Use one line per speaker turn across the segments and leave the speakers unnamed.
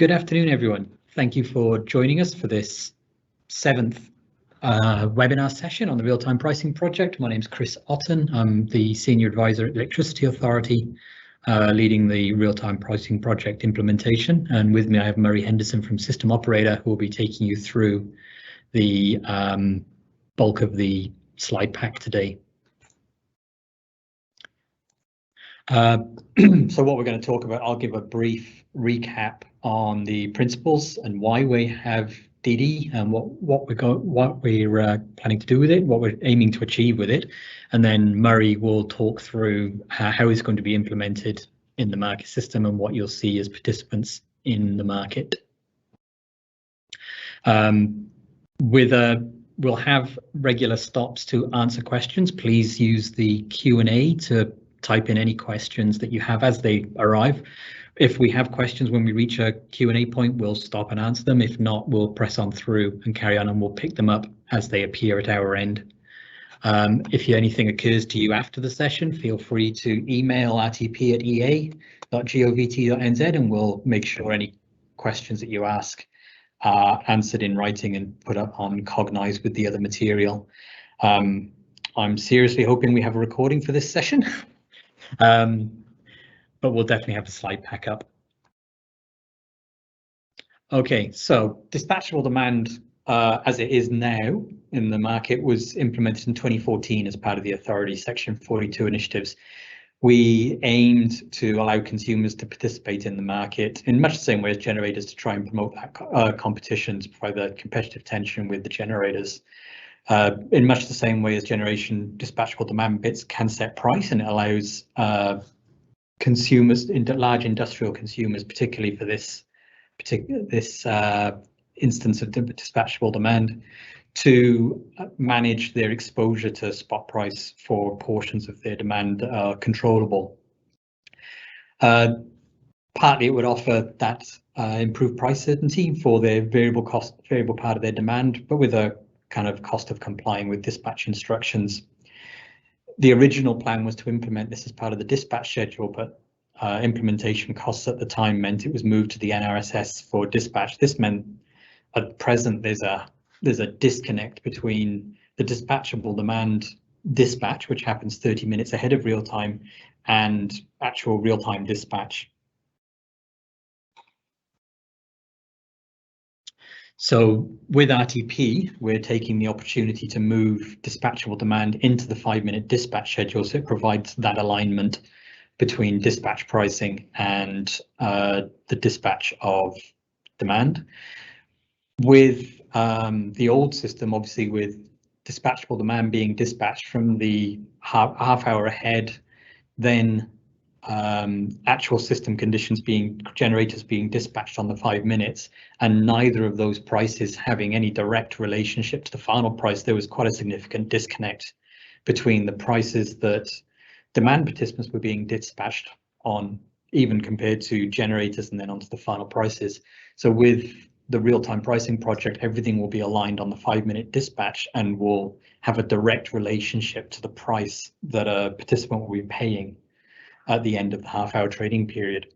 Good afternoon, everyone. Thank you for joining us for this 7th webinar session on the Real-Time Pricing Project. My name is Chris Otten. I'm the Senior Advisor at the Electricity Authority, leading the Real-Time Pricing Project implementation. And with me, I have Murray Henderson from System Operator, who will be taking you through the bulk of the slide pack today. So what we're going to talk about, I'll give a brief recap on the principles and why we have DD and what we're planning to do with it, what we're aiming to achieve with it, and then Murray will talk through how it's going to be implemented in the market system and what you'll see as participants in the market. We'll have regular stops to answer questions. Please use the Q&A to type in any questions that you have as they arrive. If we have questions when we reach a Q&A point, we'll stop and answer them. If not, we'll press on through and carry on, and we'll pick them up as they appear at our end. If anything occurs to you after the session, feel free to email rtp@ea.govt.nz and we'll make sure any questions that you ask are answered in writing and put up on Cognize with the other material. I'm seriously hoping we have a recording for this session. But we'll definitely have the slide pack up. Okay, so dispatchable demand as it is now in the market was implemented in 2014 as part of the authority Section 42 initiatives. We aimed to allow consumers to participate in the market in much the same way as generators to try and promote that competition, to provide the competitive tension with the generators. In much the same way as generation dispatchable demand bits can set price, and it allows consumers, large industrial consumers, particularly for this instance of dispatchable demand, to manage their exposure to spot price for portions of their demand controllable. Partly it would offer that improved price certainty for their variable part of their demand, but with a kind of cost of complying with dispatch instructions. The original plan was to implement this as part of the dispatch schedule, but implementation costs at the time meant it was moved to the NRSS for dispatch. This meant at present there's a disconnect between the dispatchable demand dispatch, which happens 30 minutes ahead of real time, and actual real-time dispatch. So with RTP, we're taking the opportunity to move dispatchable demand into the 5-minute dispatch schedule, so it provides that alignment between dispatch pricing and the dispatch of demand. With the old system, obviously with dispatchable demand being dispatched from the half hour ahead, then actual system conditions generators being dispatched on the 5 minutes, and neither of those prices having any direct relationship to the final price, there was quite a significant disconnect between the prices that demand participants were being dispatched on, even compared to generators and then onto the final prices. So with the real-time pricing project, everything will be aligned on the 5-minute dispatch and will have a direct relationship to the price that a participant will be paying at the end of the half-hour trading period.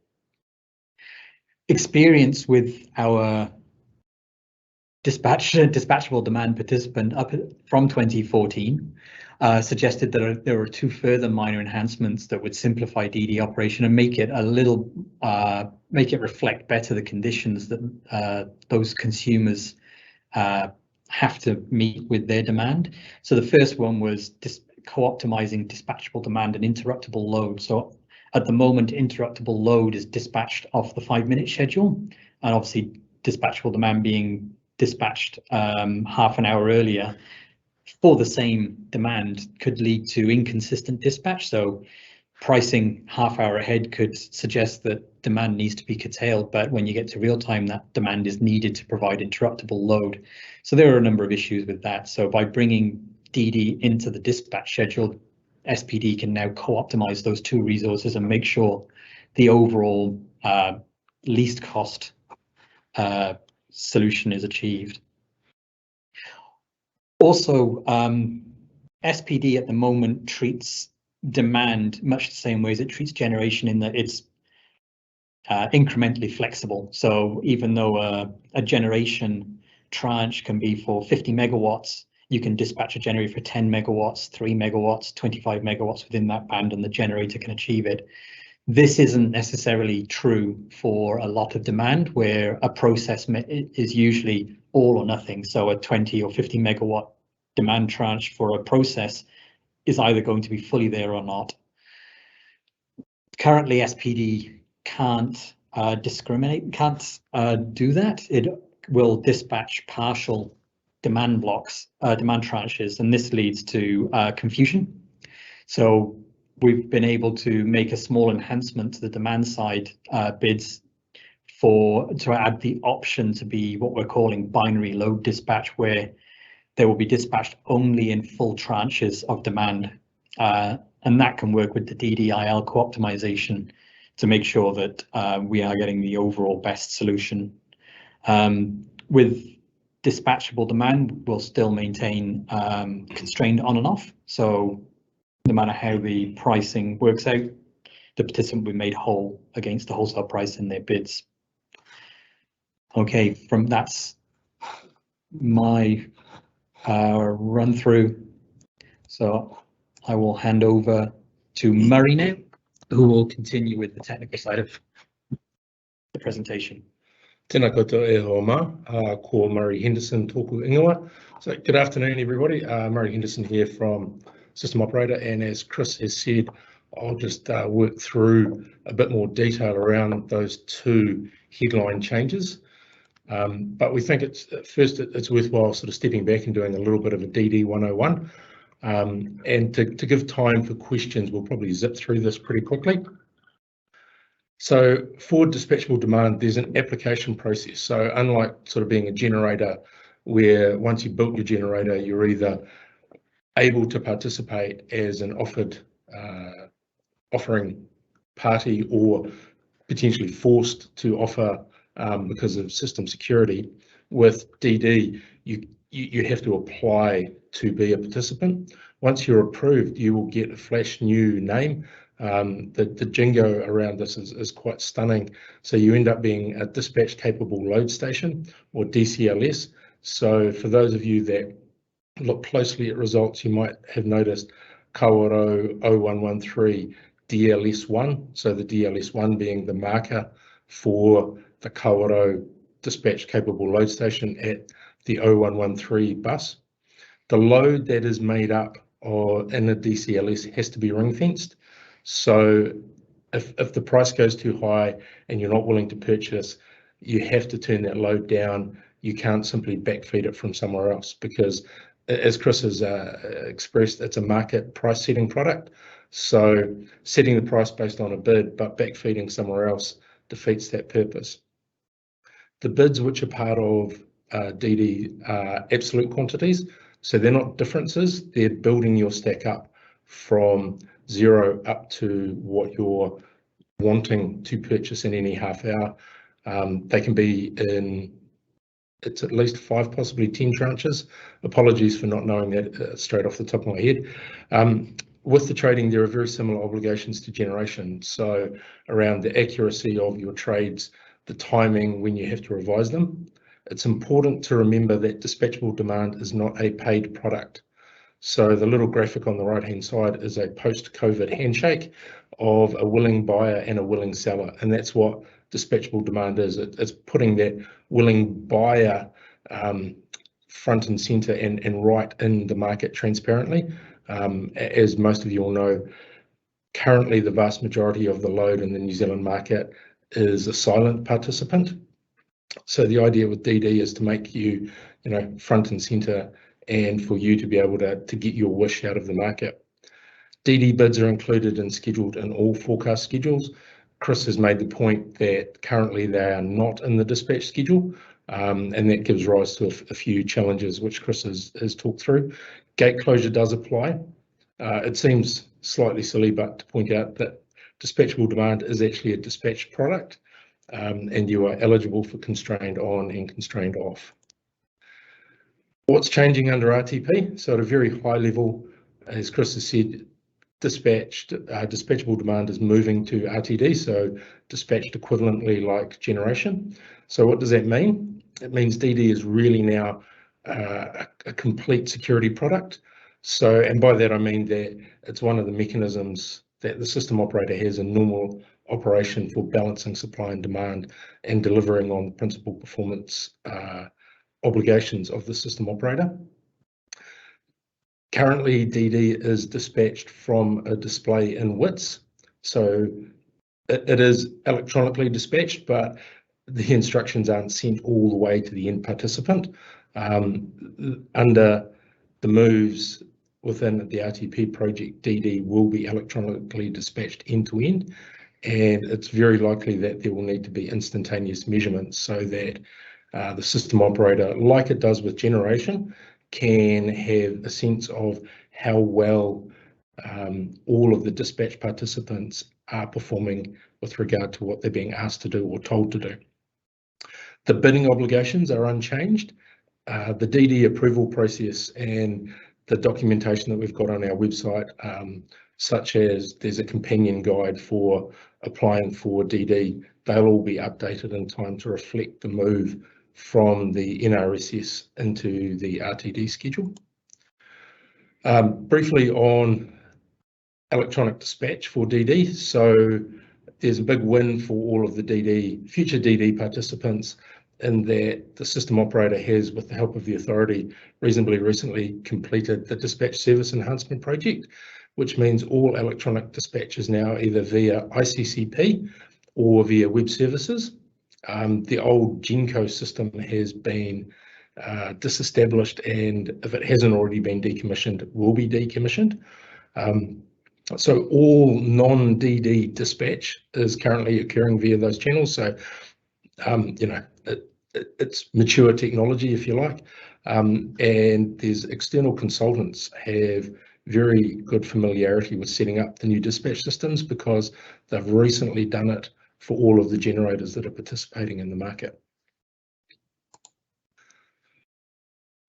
Experience with our dispatchable demand participant up from 2014 suggested that there were 2 further minor enhancements that would simplify DD operation and make it reflect better the conditions that those consumers have to meet with their demand. So the first one was co-optimizing dispatchable demand and interruptible load. So at the moment, interruptible load is dispatched off the 5-minute schedule, and obviously dispatchable demand being dispatched half an hour earlier for the same demand could lead to inconsistent dispatch. So pricing half hour ahead could suggest that demand needs to be curtailed, but when you get to real time, that demand is needed to provide interruptible load. So there are a number of issues with that. So by bringing DD into the dispatch schedule, SPD can now co-optimize those 2 resources and make sure the overall least cost solution is achieved. Also, SPD at the moment treats demand much the same way as it treats generation, in that it's incrementally flexible. So even though a generation tranche can be for 50 megawatts, you can dispatch a generator for 10 megawatts, 3 megawatts, 25 megawatts within that band, and the generator can achieve it. This isn't necessarily true for a lot of demand, where a process is usually all or nothing. So a 20 or 50 megawatt demand tranche for a process is either going to be fully there or not. Currently, SPD can't discriminate, can't do that. It will dispatch partial demand blocks, demand tranches, and this leads to confusion. So we've been able to make a small enhancement to the demand side bids to add the option to be what we're calling binary load dispatch, where they will be dispatched only in full tranches of demand. And that can work with the DDIL co-optimization to make sure that we are getting the overall best solution. With dispatchable demand, we'll still maintain constrained on and off. So no matter how the pricing works out, the participant will be made whole against the wholesale price in their bids. Okay, that's my run through. So I will hand over to Murray now, who will continue with the technical side of the presentation.
Tēnā koutou e hoa mā, ko Murray Henderson tōku ingoa. So good afternoon, everybody. Murray Henderson here from System Operator, and as Chris has said, I'll just work through a bit more detail around those two headline changes. But we think it's worthwhile sort of stepping back and doing a little bit of a DD 101. And to give time for questions, we'll probably zip through this pretty quickly. So for dispatchable demand, there's an application process. So unlike sort of being a generator, where once you've built your generator, you're either able to participate as an offering party or potentially forced to offer because of system security. With DD, you have to apply to be a participant. Once you're approved, you will get a flash new name. The jingo around this is quite stunning. So you end up being a dispatch capable load station, or DCLS. So for those of you that look closely at results, you might have noticed Kawerau 0113 DLS1. So the DLS1 being the marker for the Kawerau dispatch capable load station at the 0113 bus. The load that is made up in a DCLS has to be ring fenced. So if the price goes too high and you're not willing to purchase, you have to turn that load down. You can't simply backfeed it from somewhere else, because as Chris has expressed, it's a market price setting product. So setting the price based on a bid but backfeeding somewhere else defeats that purpose. The bids which are part of DD are absolute quantities. So they're not differences, they're building your stack up from 0 up to what you're wanting to purchase in any half hour. They can be it's at least 5, possibly 10 tranches. Apologies for not knowing that straight off the top of my head. With the trading, there are very similar obligations to generation. So around the accuracy of your trades, the timing when you have to revise them. It's important to remember that dispatchable demand is not a paid product. So the little graphic on the right-hand side is a post-COVID handshake of a willing buyer and a willing seller. And that's what dispatchable demand is. It's putting that willing buyer front and center and right in the market transparently. As most of you all know, currently the vast majority of the load in the New Zealand market is a silent participant. So the idea with DD is to make you, front and center, and for you to be able to get your wish out of the market. DD bids are included and scheduled in all forecast schedules. Chris has made the point that currently they are not in the dispatch schedule, and that gives rise to a few challenges which Chris has talked through. Gate closure does apply. It seems slightly silly, but to point out that dispatchable demand is actually a dispatch product, and you are eligible for constrained on and constrained off. What's changing under RTP? So at a very high level, as Chris has said, dispatchable demand is moving to RTD, so dispatched equivalently like generation. So what does that mean? It means DD is really now a complete security product. So, and by that I mean that it's one of the mechanisms that the system operator has in normal operation for balancing supply and demand and delivering on the principal performance obligations of the system operator. Currently, DD is dispatched from a display in WITS, so it is electronically dispatched, but the instructions aren't sent all the way to the end participant. Under the moves within the RTP project, DD will be electronically dispatched end to end, and it's very likely that there will need to be instantaneous measurements so that the system operator, like it does with generation, can have a sense of how well all of the dispatch participants are performing with regard to what they're being asked to do or told to do. The bidding obligations are unchanged. The DD approval process and the documentation that we've got on our website, such as there's a companion guide for applying for DD, they'll all be updated in time to reflect the move from the NRSS into the RTD schedule. Briefly on electronic dispatch for DD. So there's a big win for all of the future DD participants in that the system operator has, with the help of the authority, reasonably recently completed the dispatch service enhancement project, which means all electronic dispatch is now either via ICCP or via web services. The old GENCO system has been disestablished, and if it hasn't already been decommissioned, it will be decommissioned. So all non-DD dispatch is currently occurring via those channels. So, it's mature technology, if you like, and there's external consultants have very good familiarity with setting up the new dispatch systems because they've recently done it for all of the generators that are participating in the market.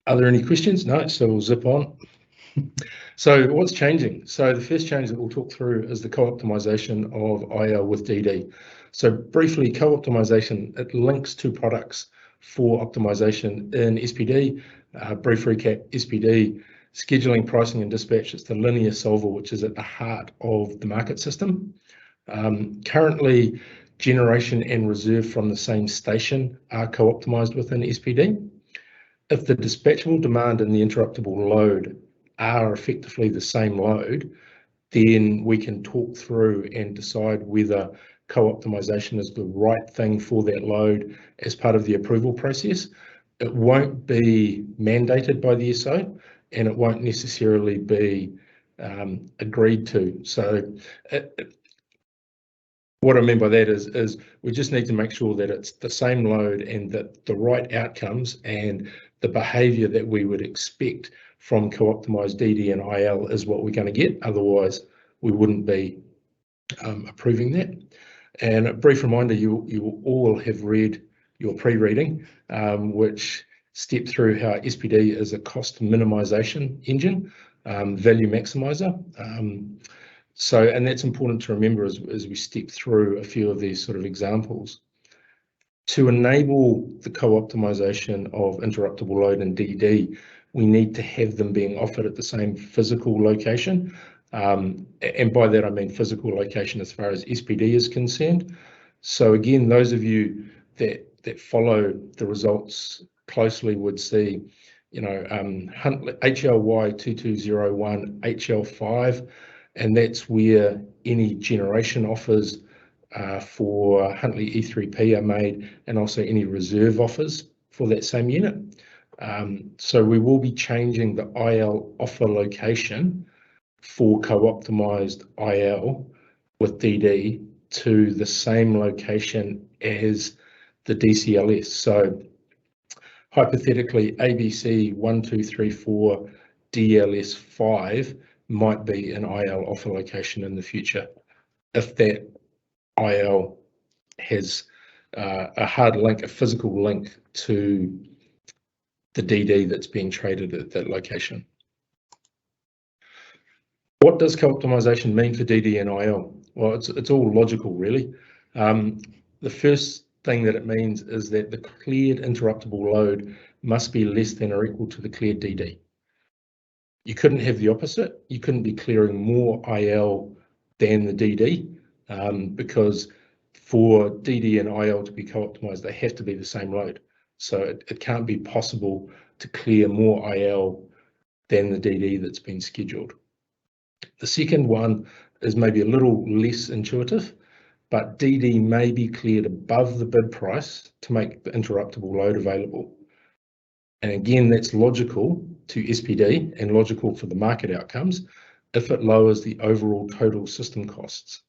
Are there any questions? No, so we'll zip on. So what's changing? So the first change that we'll talk through is the co-optimization of IL with DD. So briefly, co-optimization, it links two products for optimization in SPD. Brief recap, SPD, scheduling, pricing and dispatch. It's the linear solver, which is at the heart of the market system. Currently, generation and reserve from the same station are co-optimized within SPD. If the dispatchable demand and the interruptible load are effectively the same load, then we can talk through and decide whether co-optimization is the right thing for that load as part of the approval process. It won't be mandated by the SO, and it won't necessarily be agreed to. So what I mean by that is we just need to make sure that it's the same load and that the right outcomes and the behavior that we would expect from co-optimized DD and IL is what we're going to get. Otherwise, we wouldn't be approving that. And a brief reminder, you all have read your pre-reading, which stepped through how SPD is a cost minimization engine, value maximizer. And that's important to remember as we step through a few of these sort of examples. To enable the co-optimization of interruptible load and DD, we need to have them being offered at the same physical location. And by that, I mean physical location as far as SPD is concerned. So again, those of you that follow the results closely would see, HLY 2201, HL5, and that's where any generation offers for Huntley E3P are made, and also any reserve offers for that same unit. So we will be changing the IL offer location for co-optimized IL with DD to the same location as the DCLS. So hypothetically, ABC 1234 DLS 5 might be an IL offer location in the future if that IL has a hard link, a physical link to the DD that's being traded at that location. What does co-optimization mean for DD and IL? Well, it's all logical, really. The first thing that it means is that the cleared interruptible load must be less than or equal to the cleared DD. You couldn't have the opposite. You couldn't be clearing more IL than the DD, because for DD and IL to be co-optimized, they have to be the same load. So it can't be possible to clear more IL than the DD that's been scheduled. The second one is maybe a little less intuitive, but DD may be cleared above the bid price to make the interruptible load available. And again, that's logical to SPD and logical for the market outcomes if it lowers the overall total system costs.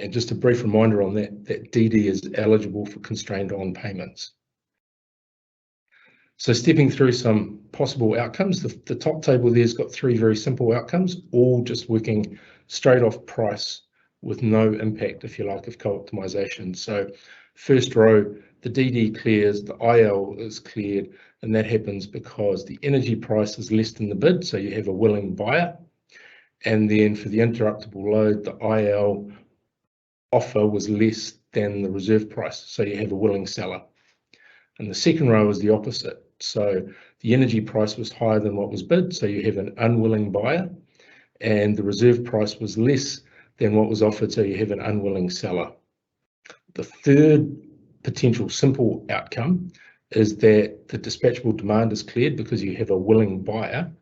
And just a brief reminder on that, that DD is eligible for constrained on payments. So stepping through some possible outcomes, the top table there's got three very simple outcomes, all just working straight off price with no impact, if you like, of co-optimization. So first row, the DD clears, the IL is cleared, and that happens because the energy price is less than the bid, so you have a willing buyer. And then for the interruptible load, the IL offer was less than the reserve price, so you have a willing seller. And the second row is the opposite. So the energy price was higher than what was bid, so you have an unwilling buyer, and the reserve price was less than what was offered, so you have an unwilling seller. The third potential simple outcome is that the dispatchable demand is cleared because you have a willing buyer,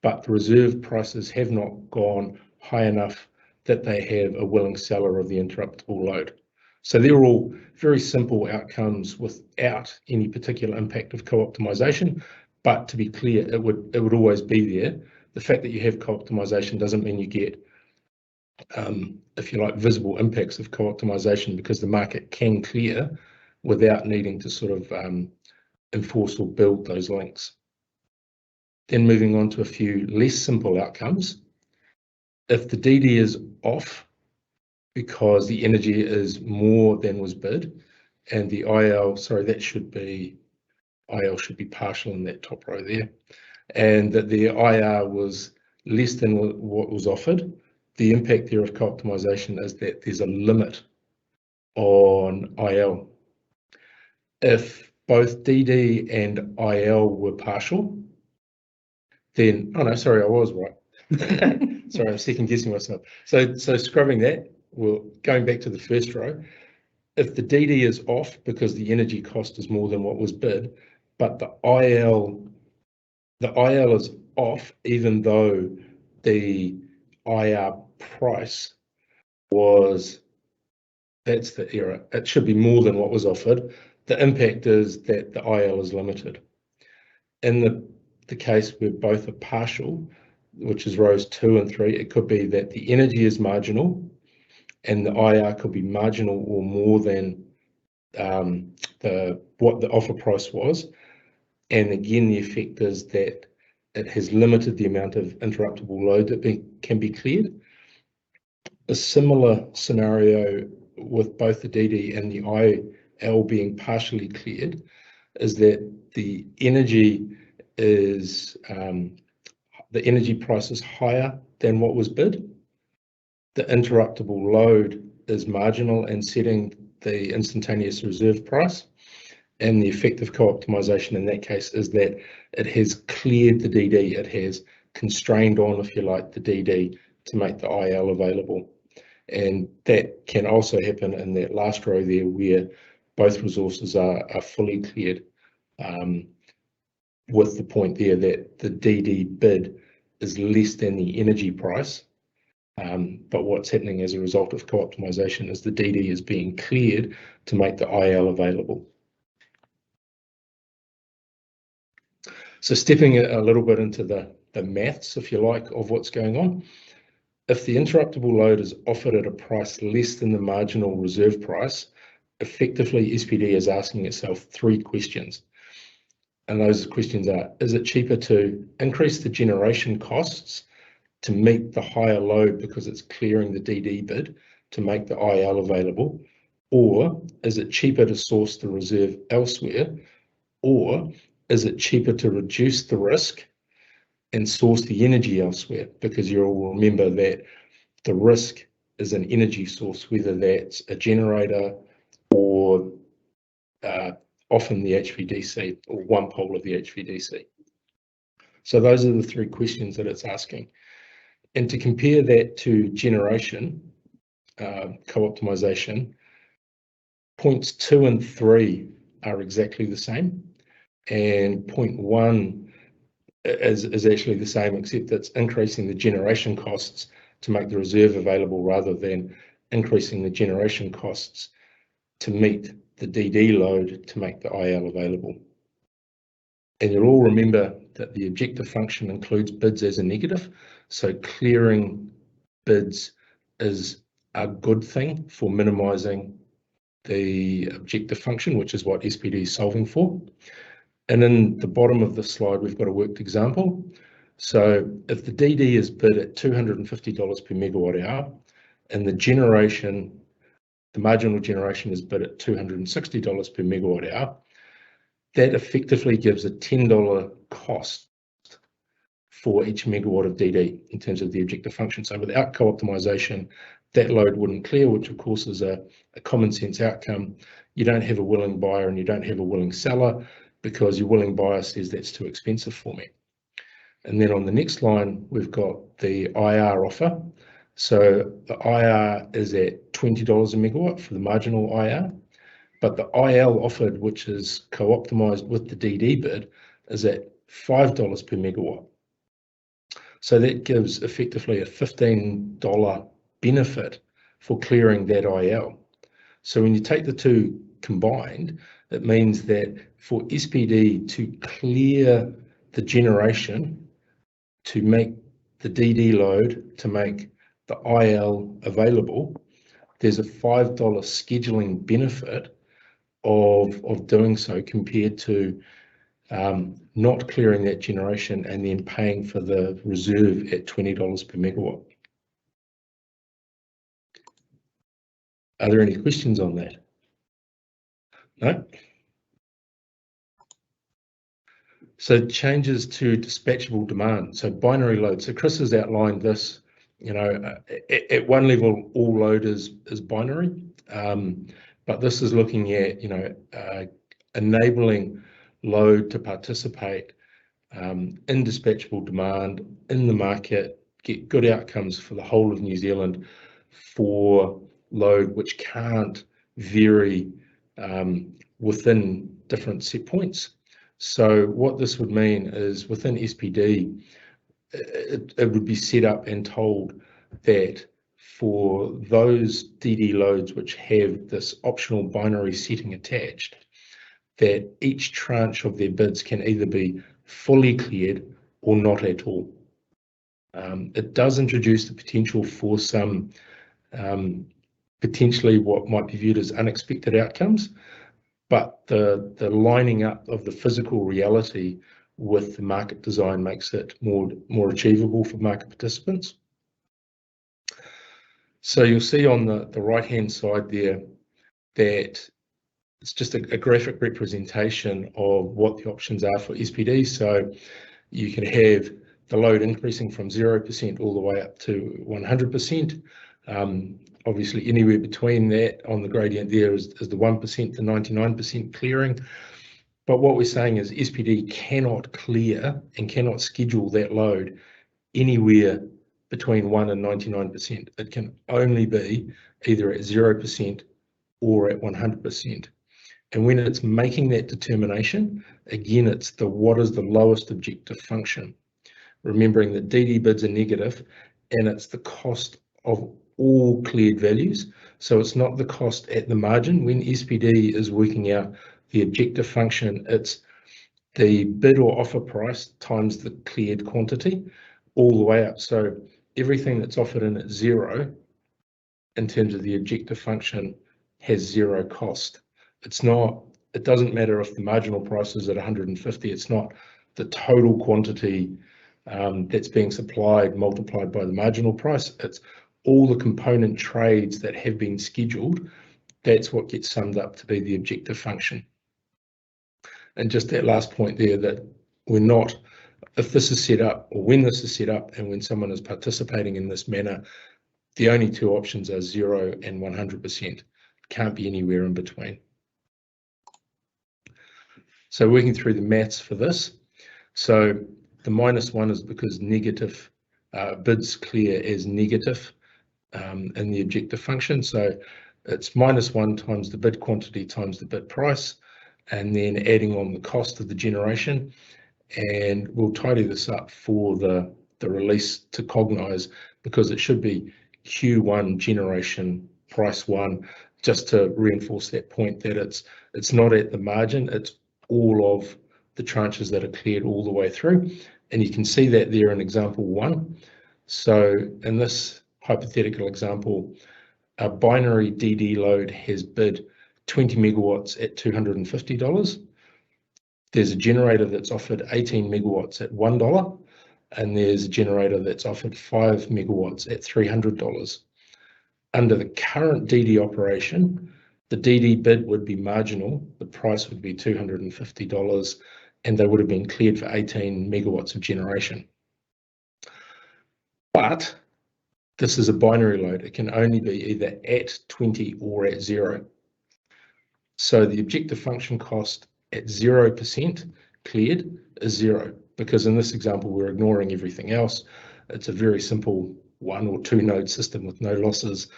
but the reserve prices have not gone high enough that they have a willing seller of the interruptible load. So they're all very simple outcomes without any particular impact of co-optimization, but to be clear, it would always be there. The fact that you have co-optimization doesn't mean you get, if you like, visible impacts of co-optimization, because the market can clear without needing to sort of enforce or build those links. Then moving on to a few less simple outcomes. If the DD is off because the energy is more than was bid, and the IL, sorry, that should be, IL should be partial in that top row there, and that the IR was less than what was offered, the impact there of co-optimization is that there's a limit on IL. If both DD and IL were partial, then, oh no, sorry, I was right. Sorry, I'm second guessing myself. So scrubbing that, well, going back to the first row, if the DD is off because the energy cost is more than what was bid, but the IL is off even though the IR price was, that's the error, it should be more than what was offered. The impact is that the IL is limited. In the case where both are partial, which is rows 2 and 3, it could be that the energy is marginal and the IR could be marginal or more than what the offer price was. And again, the effect is that it has limited the amount of interruptible load that can be cleared. A similar scenario with both the DD and the IL being partially cleared is that the energy is the energy price is higher than what was bid. The interruptible load is marginal and setting the instantaneous reserve price. And the effect of co-optimization in that case is that it has cleared the DD, it has constrained on, if you like, the DD to make the IL available. And that can also happen in that last row there where both resources are fully cleared, with the point there that the DD bid is less than the energy price. But what's happening as a result of co-optimization is the DD is being cleared to make the IL available. So stepping a little bit into the maths, if you like, of what's going on. If the interruptible load is offered at a price less than the marginal reserve price, effectively SPD is asking itself 3 questions. And those questions are, is it cheaper to increase the generation costs to meet the higher load because it's clearing the DD bid to make the IL available? Or is it cheaper to source the reserve elsewhere? Or is it cheaper to reduce the risk and source the energy elsewhere, because you'll remember that the risk is an energy source, whether that's a generator or often the HVDC or one pole of the HVDC. So those are the three questions that it's asking. And to compare that to generation, co-optimization, points 2 and 3 are exactly the same, and point 1 is actually the same, except it's increasing the generation costs to make the reserve available rather than increasing the generation costs to meet the DD load to make the IL available. And you'll all remember that the objective function includes bids as a negative, so clearing bids is a good thing for minimizing the objective function, which is what SPD is solving for. And in the bottom of the slide, we've got a worked example. So if the DD is bid at $250 per megawatt hour, and the marginal generation is bid at $260 per megawatt hour, that effectively gives a $10 cost for each megawatt of DD in terms of the objective function. So without co-optimization, that load wouldn't clear, which of course is a common sense outcome. You don't have a willing buyer and you don't have a willing seller, because your willing buyer says that's too expensive for me. And then on the next line, we've got the IR offer. So the IR is at $20 a megawatt for the marginal IR, but the IL offered, which is co-optimized with the DD bid, is at $5 per megawatt. So that gives effectively a $15 benefit for clearing that IL. So when you take the two combined, it means that for SPD to clear the generation to make the DD load, to make the IL available, there's a $5 scheduling benefit of doing so compared to not clearing that generation and then paying for the reserve at $20 per megawatt. Are there any questions on that? No? So changes to dispatchable demand, so binary load. So Chris has outlined this, at one level, all load is binary, but this is looking at, enabling load to participate in dispatchable demand in the market, get good outcomes for the whole of New Zealand for load which can't vary within different set points. So what this would mean is within SPD, it would be set up and told that for those DD loads which have this optional binary setting attached, that each tranche of their bids can either be fully cleared or not at all. It does introduce the potential for some potentially what might be viewed as unexpected outcomes, but the lining up of the physical reality with the market design makes it more achievable for market participants. So you'll see on the right-hand side there that it's just a graphic representation of what the options are for SPD. So you can have the load increasing from 0% all the way up to 100%. Obviously, anywhere between that on the gradient there is the 1% to 99% clearing. But what we're saying is SPD cannot clear and cannot schedule that load anywhere between 1 and 99%. It can only be either at 0% or at 100%. And when it's making that determination, again, it's what is the lowest objective function. Remembering that DD bids are negative, and it's the cost of all cleared values. So it's not the cost at the margin. When SPD is working out the objective function, it's the bid or offer price times the cleared quantity all the way up. So everything that's offered in at 0 in terms of the objective function has 0 cost. It doesn't matter if the marginal price is at 150, it's not the total quantity that's being supplied multiplied by the marginal price. It's all the component trades that have been scheduled. That's what gets summed up to be the objective function. And just that last point there, that we're not if this is set up, or when this is set up, and when someone is participating in this manner, the only two options are 0 and 100%. Can't be anywhere in between. So working through the maths for this. So the -1 is because negative bids clear as negative in the objective function. So it's -1 times the bid quantity times the bid price, and then adding on the cost of the generation. And we'll tidy this up for the release to cognize, because it should be Q1 generation price 1, just to reinforce that point that it's not at the margin, it's all of the tranches that are cleared all the way through. And you can see that there in example 1. So in this hypothetical example, a binary DD load has bid 20 megawatts at $250. There's a generator that's offered 18 megawatts at $1, and there's a generator that's offered 5 megawatts at $300. Under the current DD operation, the DD bid would be marginal, the price would be $250, and they would have been cleared for 18 megawatts of generation. But this is a binary load. It can only be either at 20 or at 0. So the objective function cost at 0% cleared is 0, because in this example, we're ignoring everything else. It's a very simple 1 or 2 node system with no losses.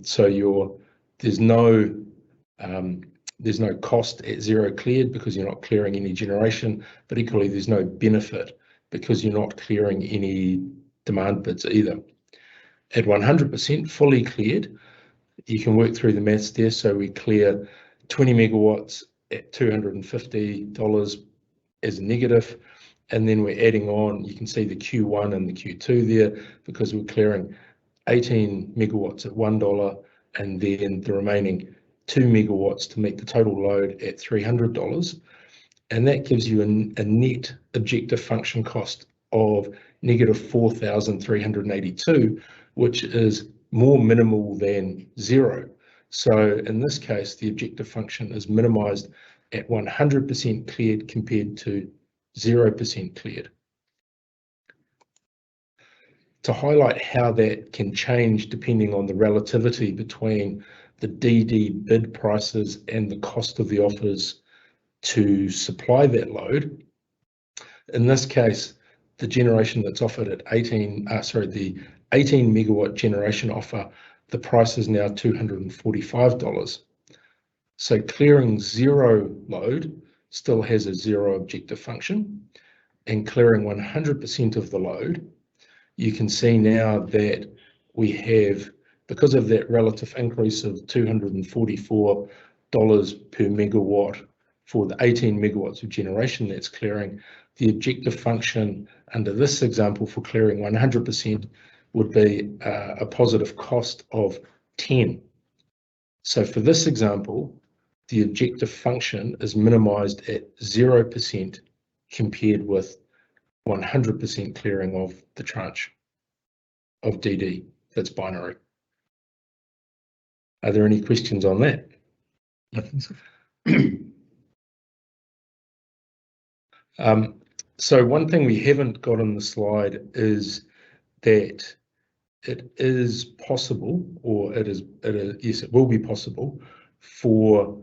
So there's no cost at 0 cleared because you're not clearing any generation, but equally there's no benefit because you're not clearing any demand bids either. At 100% fully cleared, you can work through the maths there. So we clear 20 megawatts at $250 as a negative, and then we're adding on, you can see the Q1 and the Q2 there, because we're clearing 18 megawatts at $1, and then the remaining 2 megawatts to meet the total load at $300. And that gives you a net objective function cost of negative 4,382, which is more minimal than 0. So in this case, the objective function is minimized at 100% cleared compared to 0% cleared. To highlight how that can change depending on the relativity between the DD bid prices and the cost of the offers to supply that load, in this case, the generation that's offered at the 18 megawatt generation offer, the price is now $245. So clearing 0 load still has a 0 objective function, and clearing 100% of the load, you can see now that we have, because of that relative increase of $244 per megawatt for the 18 megawatts of generation that's clearing, the objective function under this example for clearing 100% would be a positive cost of 10. So for this example, the objective function is minimized at 0% compared with 100% clearing of the tranche of DD that's binary. Are there any questions on that?
Nothing.
So one thing we haven't got on the slide is that it is possible, or yes, it will be possible for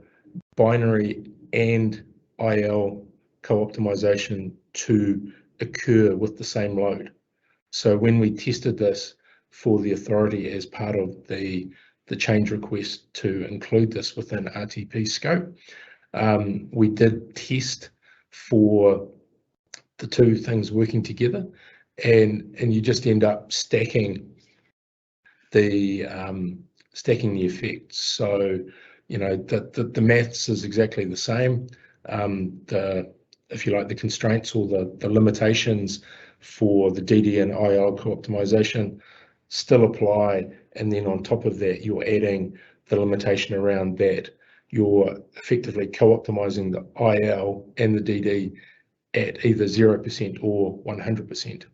binary and IL co-optimization to occur with the same load. So when we tested this for the authority as part of the change request to include this within RTP scope, we did test for the two things working together, and you just end up stacking the effects. So the maths is exactly the same. If you like, the constraints or the limitations for the DD and IL co-optimization still apply, and then on top of that you're adding the limitation around that you're effectively co-optimizing the IL and the DD at either 0% or 100%.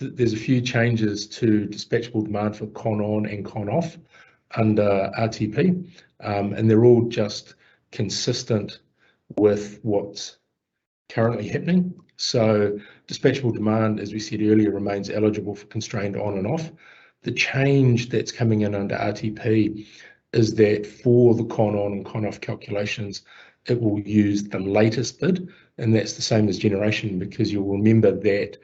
There's a few changes to dispatchable demand for con on and con off under RTP, and they're all just consistent with what's currently happening. So dispatchable demand, as we said earlier, remains eligible for constrained on and off. The change that's coming in under RTP is that for the con on and con off calculations, it will use the latest bid, and that's the same as generation, because you'll remember that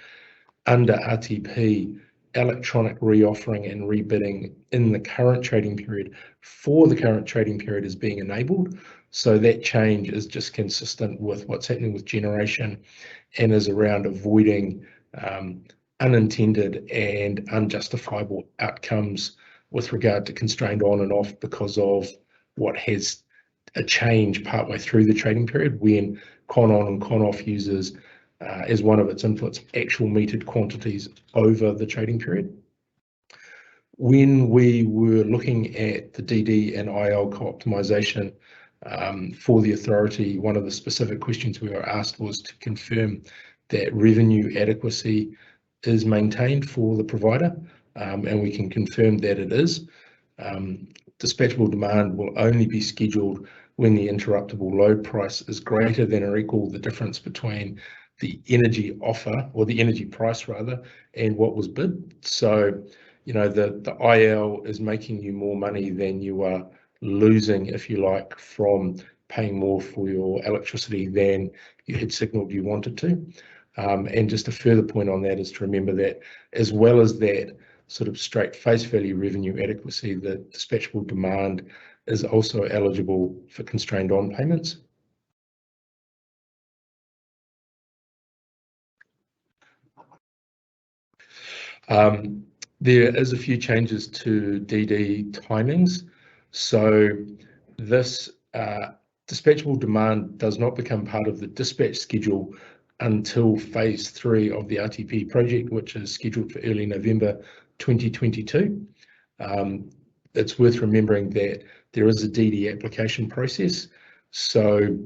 under RTP, electronic re-offering and rebidding in the current trading period for the current trading period is being enabled. So that change is just consistent with what's happening with generation and is around avoiding unintended and unjustifiable outcomes with regard to constrained on and off because of what has a change partway through the trading period when con on and con off uses as one of its inputs actual metered quantities over the trading period. When we were looking at the DD and IL co-optimization for the authority, one of the specific questions we were asked was to confirm that revenue adequacy is maintained for the provider, and we can confirm that it is. Dispatchable demand will only be scheduled when the interruptible load price is greater than or equal the difference between the energy offer, or the energy price rather, and what was bid. So, you know, the IL is making you more money than you are losing, if you like, from paying more for your electricity than you had signaled you wanted to. And just a further point on that is to remember that as well as that sort of straight face value revenue adequacy, the dispatchable demand is also eligible for constrained on payments. There is a few changes to DD timings. So this dispatchable demand does not become part of the dispatch schedule until phase 3 of the RTP project, which is scheduled for early November 2022. It's worth remembering that there is a DD application process. So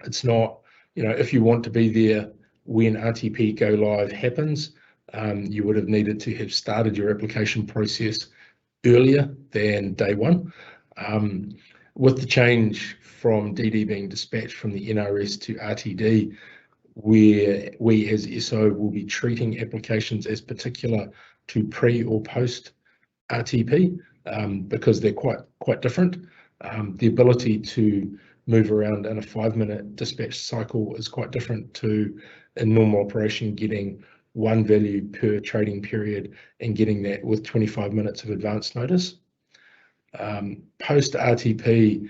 it's not, you know, if you want to be there when RTP go live happens, you would have needed to have started your application process earlier than day one. With the change from DD being dispatched from the NRS to RTD, where we as SO will be treating applications as particular to pre or post RTP, because they're quite different. The ability to move around in a 5-minute dispatch cycle is quite different to a normal operation getting one value per trading period and getting that with 25 minutes of advance notice. Post RTP,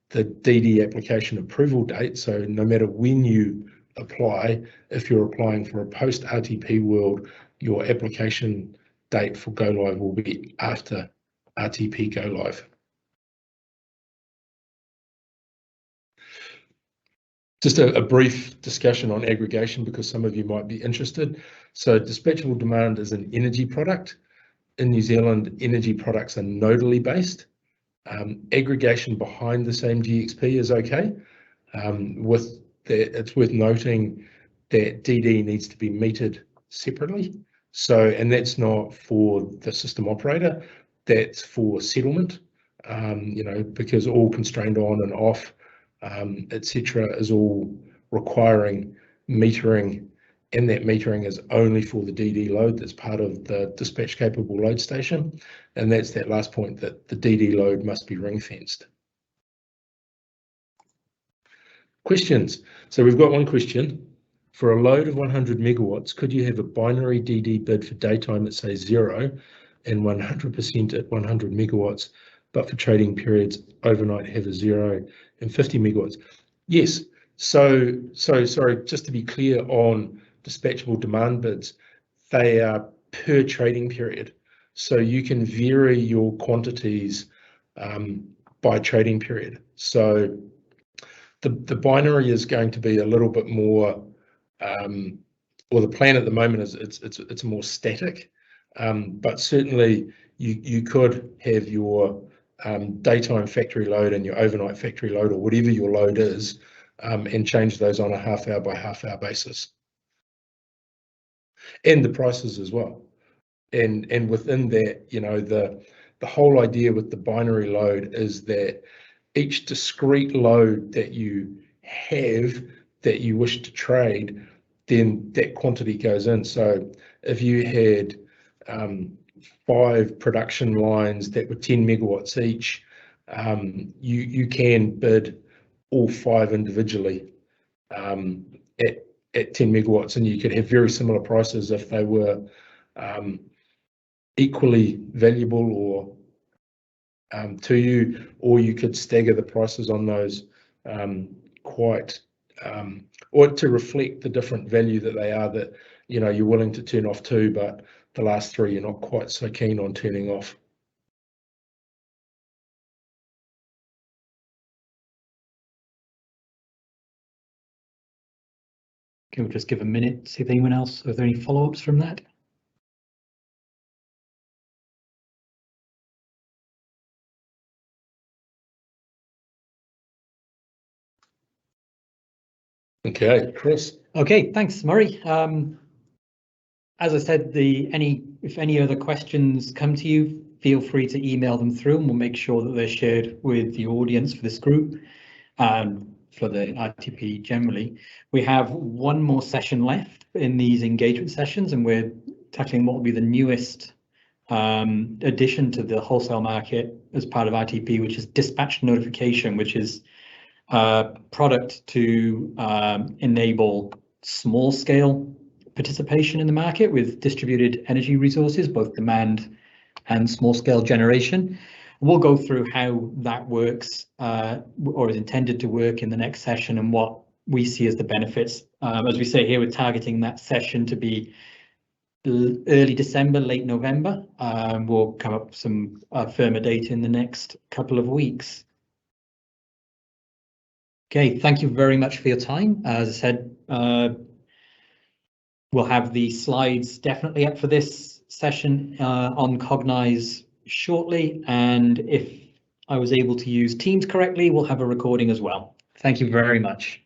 the DD application approval date, so no matter when you apply, if you're applying for a post RTP world, your application date for go live will be after RTP go live. Just a brief discussion on aggregation because some of you might be interested. So dispatchable demand is an energy product. In New Zealand, energy products are nodally based. Aggregation behind the same GXP is okay. With that, it's worth noting that DD needs to be metered separately. So, and that's not for the system operator, that's for settlement, you know, because all constrained on and off, etc., is all requiring metering, and that metering is only for the DD load that's part of the dispatch capable load station. And that's that last point, that the DD load must be ring fenced. Questions. So we've got one question. For a load of 100 megawatts, could you have a binary DD bid for daytime at say 0 and 100% at 100 megawatts, but for trading periods overnight have a 0 and 50 megawatts? Yes. So sorry, just to be clear on dispatchable demand bids, they are per trading period. So you can vary your quantities by trading period. So the binary is going to be a little bit more, or the plan at the moment is it's more static, but certainly you could have your daytime factory load and your overnight factory load, or whatever your load is, and change those on a half-hour by half-hour basis, and the prices as well. And within that, you know, the whole idea with the binary load is that each discrete load that you have that you wish to trade, then that quantity goes in. So if you had 5 production lines that were 10 megawatts each, you can bid all 5 individually at 10 megawatts, and you could have very similar prices if they were equally valuable or to you, or you could stagger the prices on those quite or to reflect the different value that they are, that you're willing to turn off 2, but the last 3 you're not quite so keen on turning off.
Okay, we'll just give a minute, see if anyone else, are there any follow-ups from that?
Okay, Chris.
Okay, thanks, Murray. As I said, if any other questions come to you, feel free to email them through, and we'll make sure that they're shared with the audience for this group and for the ITP generally. We have one more session left in these engagement sessions, and we're tackling what will be the newest addition to the wholesale market as part of ITP, which is dispatch notification, which is a product to enable small scale participation in the market with distributed energy resources, both demand and small scale generation. We'll go through how that works or is intended to work in the next session, and what we see as the benefits. As we say here, we're targeting that session to be early December, late November. We'll come up with some firmer data in the next couple of weeks. Okay, thank you very much for your time. As I said, we'll have the slides definitely up for this session on Cognize shortly, and if I was able to use Teams correctly, we'll have a recording as well. Thank you very much.